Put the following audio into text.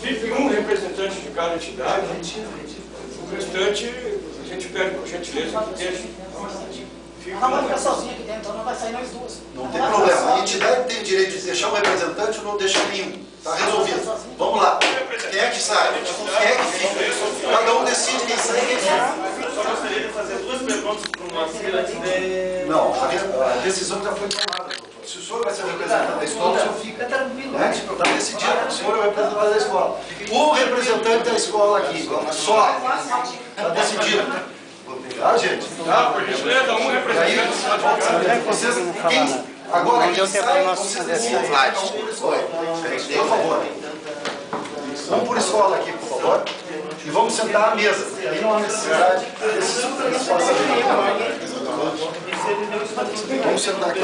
Fique um representante de cada entidade. O restante, a gente pede por gentileza que deixe. A Ramon fica sozinha aqui dentro, não vai sair nós duas. Não tem problema. A entidade tem direito de deixar um representante ou não deixar nenhum. Está resolvido. Vamos lá. Quem é que sai? Quem é que fica? Cada um decide quem sai e quem fica. Eu só gostaria de fazer duas perguntas para o Moacir antes de... Não, a decisão já foi tomada, doutor. Se o senhor vai ser o representante da escola, o senhor fica. Está decidido. O senhor é o representante da escola. O representante da escola aqui, só. Está decidido. Tá, gente? Tá, por gentileza, um representante. Vocês, quem, agora quem sai, vocês decidem. Por favor. Vamos por escola aqui, por favor. E vamos sentar à mesa. Aí não há necessidade desse espaço. Vamos sentar aqui.